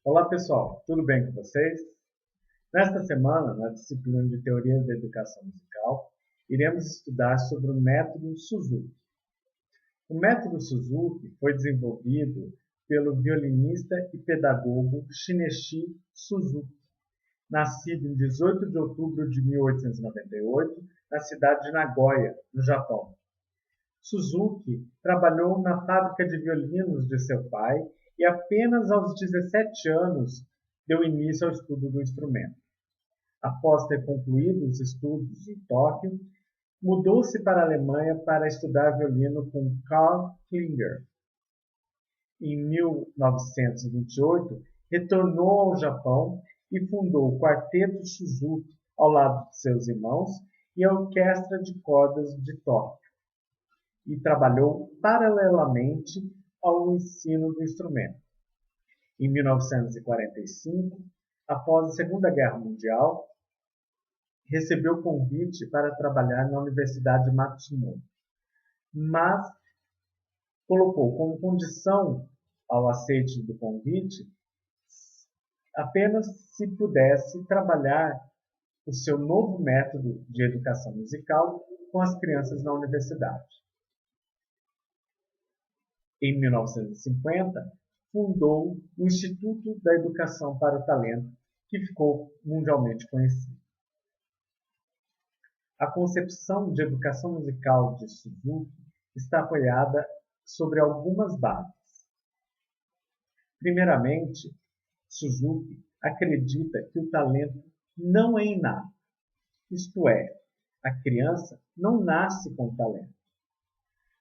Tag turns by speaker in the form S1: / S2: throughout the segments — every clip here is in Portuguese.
S1: Olá pessoal, tudo bem com vocês? Nesta semana, na disciplina de Teoria da Educação Musical, iremos estudar sobre o método Suzuki. O método Suzuki foi desenvolvido pelo violinista e pedagogo Shinichi Suzuki, nascido em 18 de outubro de 1898, na cidade de Nagoya, no Japão. Suzuki trabalhou na fábrica de violinos de seu pai e apenas aos 17 anos deu início ao estudo do instrumento. Após ter concluído os estudos em Tóquio, mudou-se para a Alemanha para estudar violino com Karl Klinger. Em 1928, retornou ao Japão e fundou o Quarteto Suzuki ao lado de seus irmãos e a Orquestra de Cordas de Tóquio, e trabalhou paralelamente ao ensino do instrumento. Em 1945, após a Segunda Guerra Mundial, recebeu convite para trabalhar na Universidade Matsumoto, mas colocou como condição ao aceite do convite apenas se pudesse trabalhar o seu novo método de educação musical com as crianças na universidade. Em 1950, fundou o Instituto da Educação para o Talento, que ficou mundialmente conhecido. A concepção de educação musical de Suzuki está apoiada sobre algumas bases. Primeiramente, Suzuki acredita que o talento não é inato, isto é, a criança não nasce com talento,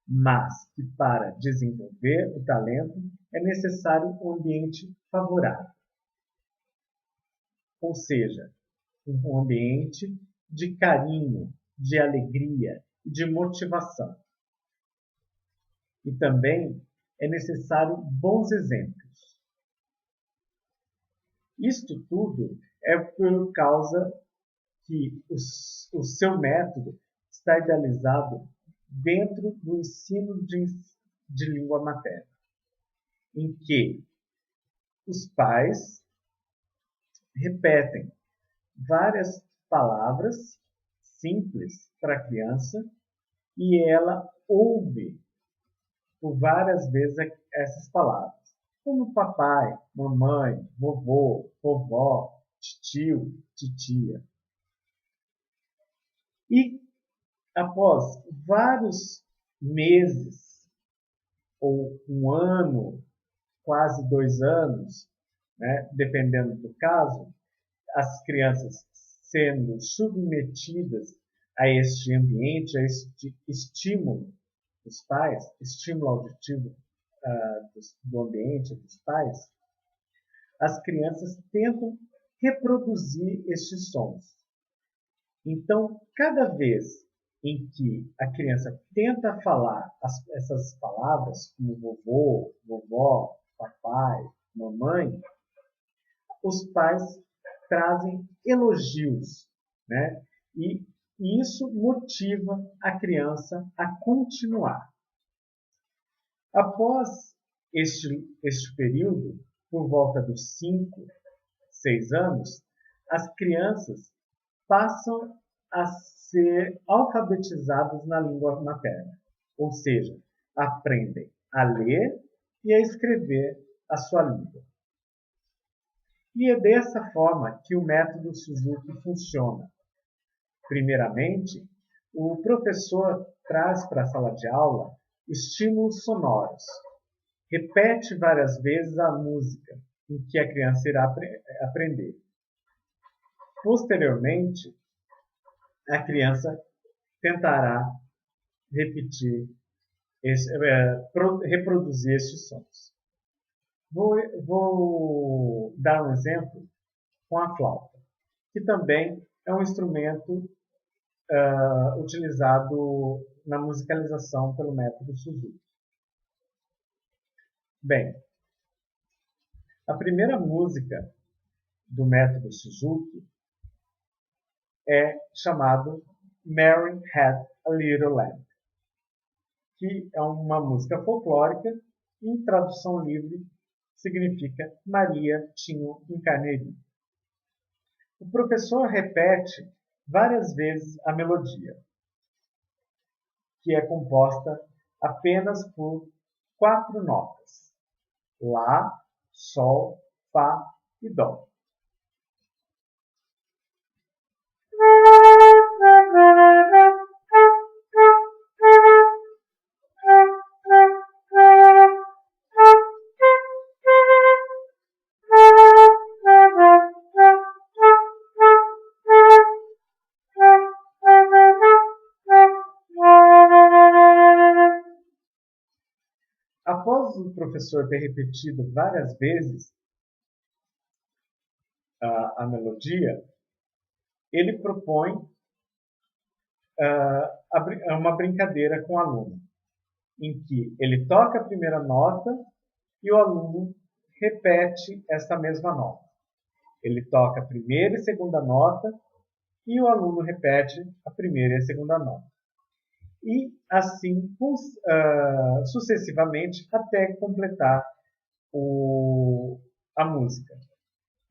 S1: mas que para desenvolver o talento é necessário um ambiente favorável, ou seja, um ambiente de carinho, de alegria e de motivação. E também é necessário bons exemplos. Isto tudo é por causa que o seu método está idealizado dentro do ensino de língua materna, em que os pais repetem várias palavras simples para a criança e ela ouve por várias vezes essas palavras, como papai, mamãe, vovô, vovó, tio, titia. E após vários meses, ou um ano, quase 2 anos, né, dependendo do caso, as crianças sendo submetidas a este ambiente, a este estímulo dos pais, estímulo auditivo do ambiente dos pais, as crianças tentam reproduzir estes sons. Então, cada vez em que a criança tenta falar essas palavras, como vovô, vovó, papai, mamãe, os pais trazem elogios, né? E isso motiva a criança a continuar. Após este período, por volta dos 5, 6 anos, as crianças passam a ser alfabetizadas na língua materna, ou seja, aprendem a ler e a escrever a sua língua. E é dessa forma que o método Suzuki funciona. Primeiramente, o professor traz para a sala de aula estímulos sonoros. Repete várias vezes a música em que a criança irá aprender. Posteriormente, a criança tentará reproduzir estes sons. Vou dar um exemplo com a flauta, que também é um instrumento utilizado na musicalização pelo método Suzuki. Bem, a primeira música do método Suzuki é chamado Mary Had a Little Lamb, que é uma música folclórica em tradução livre significa Maria tinha um carneirinho. O professor repete várias vezes a melodia, que é composta apenas por 4 notas: Lá, Sol, Fá e Dó. Após o professor ter repetido várias vezes a melodia, ele propõe uma brincadeira com o aluno, em que ele toca a primeira nota e o aluno repete essa mesma nota. Ele toca a primeira e segunda nota e o aluno repete a primeira e a segunda nota. E assim sucessivamente até completar a música.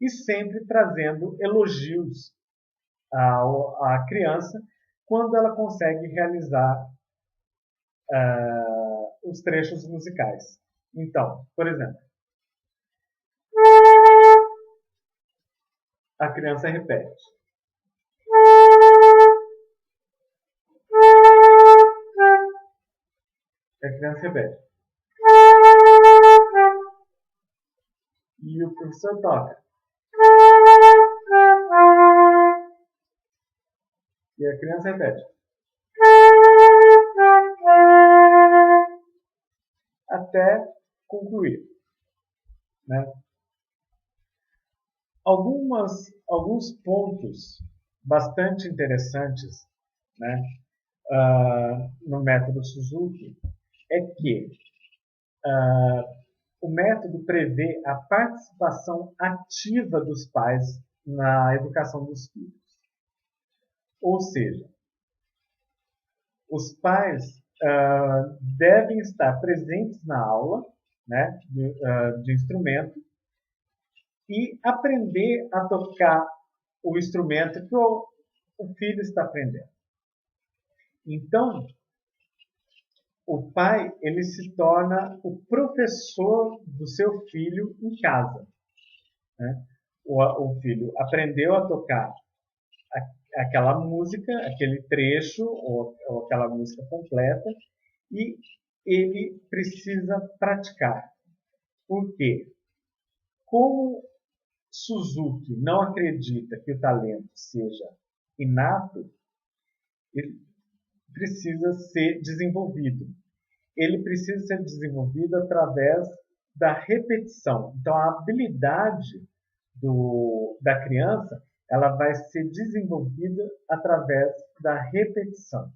S1: E sempre trazendo elogios à criança quando ela consegue realizar os trechos musicais. Então, por exemplo, a criança repete. A criança repete. E o professor toca. E a criança repete. Até concluir. Né? Alguns pontos bastante interessantes, né, no método Suzuki é que o método prevê a participação ativa dos pais na educação dos filhos. Ou seja, os pais devem estar presentes na aula, né, de instrumento e aprender a tocar o instrumento que o filho está aprendendo. Então, o pai ele se torna o professor do seu filho em casa. Né? O filho aprendeu a tocar aquela música, aquele trecho ou aquela música completa e ele precisa praticar. Por quê? Como Suzuki não acredita que o talento seja inato, ele precisa ser desenvolvido. Ele precisa ser desenvolvido através da repetição. Então, a habilidade da criança ela vai ser desenvolvida através da repetição.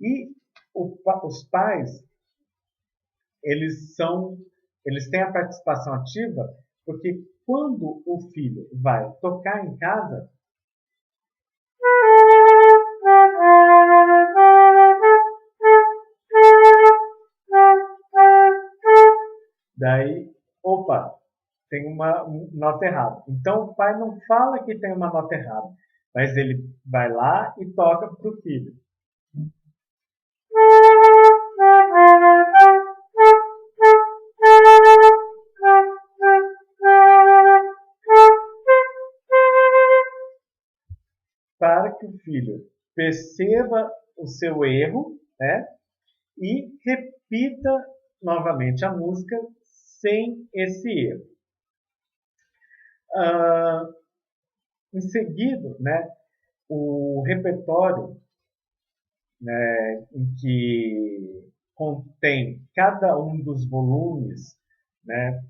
S1: E os pais eles têm a participação ativa porque quando o filho vai tocar em casa, daí, opa, tem uma nota errada. Então o pai não fala que tem uma nota errada, mas ele vai lá e toca para o filho. Para que o filho perceba o seu erro, né, e repita novamente a música sem esse erro. Em seguida, né, o repertório, né, em que contém cada um dos volumes, né,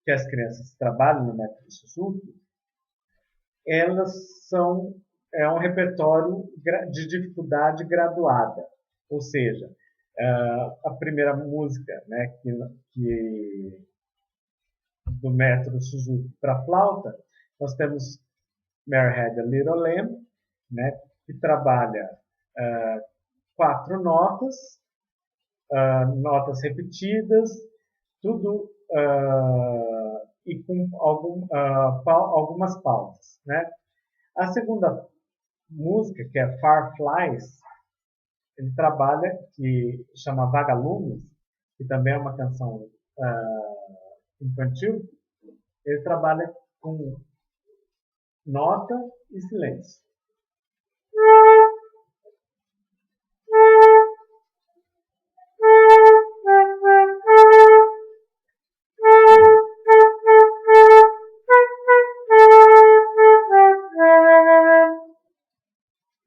S1: que as crianças trabalham no método Suzuki, elas são um repertório de dificuldade graduada, ou seja, a primeira música, né, do método Suzuki para flauta, nós temos Mary Had a Little Lamb, né, que trabalha 4 notas, notas repetidas, tudo e com algumas pausas, né? A segunda música, que é Fireflies, ele trabalha, que chama Vagalumes, que também é uma canção infantil. Ele trabalha com nota e silêncio.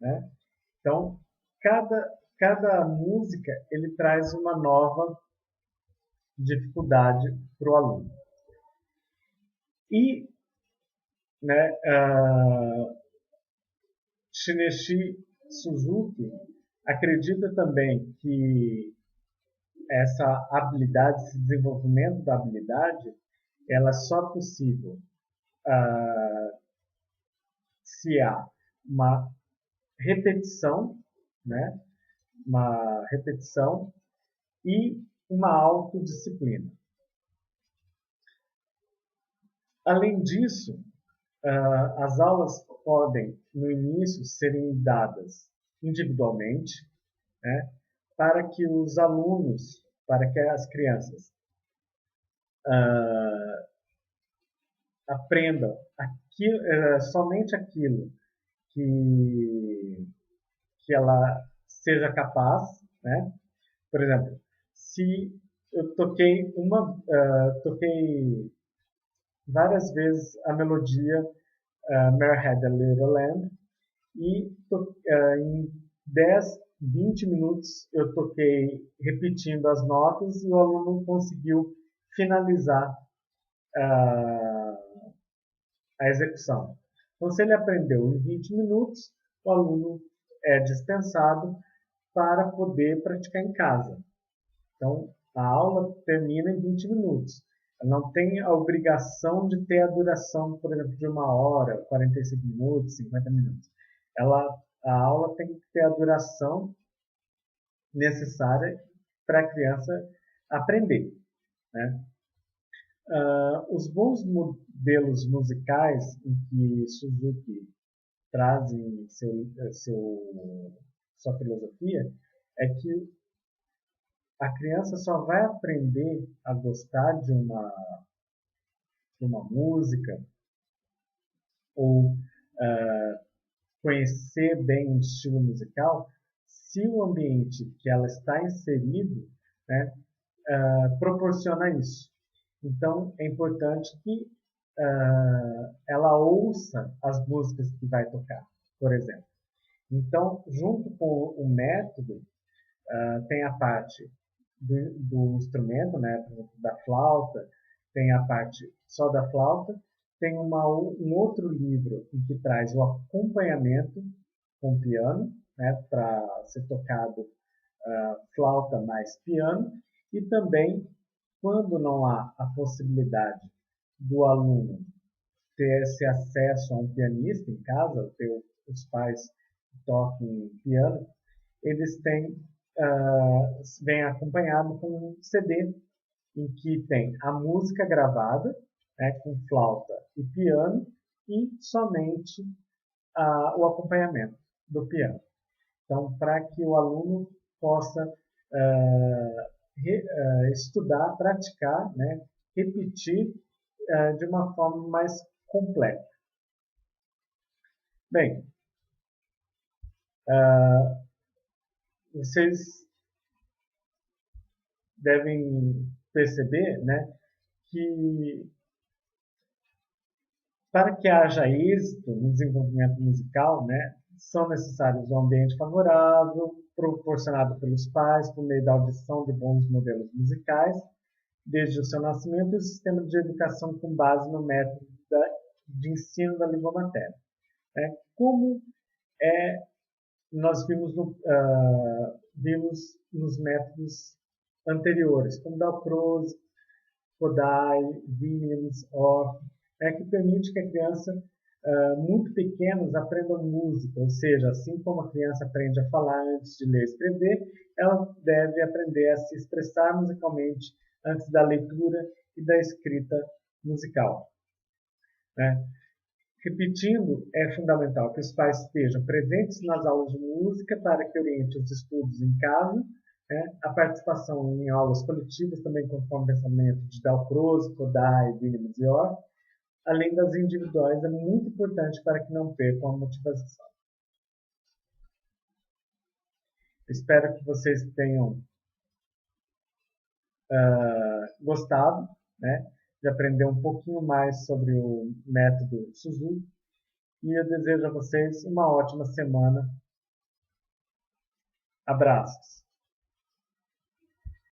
S1: Né? Então, cada música ele traz uma nova dificuldade para o aluno. E, né, Shinichi Suzuki acredita também que essa habilidade, esse desenvolvimento da habilidade, ela é só possível se há uma repetição, né? Uma repetição e uma autodisciplina. Além disso, as aulas podem, no início, serem dadas individualmente, né? Para que os alunos, para que as crianças aprendam somente aquilo que ela seja capaz, né? Por exemplo, se eu toquei várias vezes a melodia Mary Had a Little Lamb e em 10, 20 minutos eu toquei repetindo as notas e o aluno conseguiu finalizar a execução. Então, se ele aprendeu em 20 minutos, o aluno é dispensado para poder praticar em casa. Então, a aula termina em 20 minutos. Ela não tem a obrigação de ter a duração, por exemplo, de 1 hora, 45 minutos, 50 minutos. A aula tem que ter a duração necessária para a criança aprender, né? Os bons modelos musicais em que Suzuki traz em sua filosofia é que a criança só vai aprender a gostar de uma música ou conhecer bem o estilo musical se o ambiente que ela está inserido, né, proporciona isso. Então, é importante que ela ouça as músicas que vai tocar, por exemplo. Então, junto com o método, tem a parte do instrumento, né, por exemplo, da flauta, tem a parte só da flauta, tem um outro livro em que traz o acompanhamento com piano, né, para ser tocado flauta mais piano, e também, quando não há a possibilidade do aluno ter esse acesso a um pianista em casa, ter os pais que toquem piano, eles vêm acompanhado com um CD em que tem a música gravada, né, com flauta e piano, e somente o acompanhamento do piano. Então, para que o aluno possa estudar, praticar, né, repetir de uma forma mais completa. Bem, vocês devem perceber, né, que para que haja êxito no desenvolvimento musical, né, são necessários um ambiente favorável, proporcionado pelos pais por meio da audição de bons modelos musicais, desde o seu nascimento, e o sistema de educação com base no método de ensino da língua materna. Como nós vimos nos métodos anteriores, como Dalcroze, Kodály, Williams, Orff, que permite que a criança, muito pequenos, aprenda música, ou seja, assim como a criança aprende a falar antes de ler e escrever, ela deve aprender a se expressar musicalmente antes da leitura e da escrita musical, né? Repetindo, é fundamental que os pais estejam presentes nas aulas de música para que orientem os estudos em casa, né? A participação em aulas coletivas também conforme o pensamento de Dalcroze, Kodály, Williams e Orff, além das individuais, é muito importante para que não percam a motivação. Espero que vocês tenham gostado, né, de aprender um pouquinho mais sobre o método Suzuki. E eu desejo a vocês uma ótima semana. Abraços!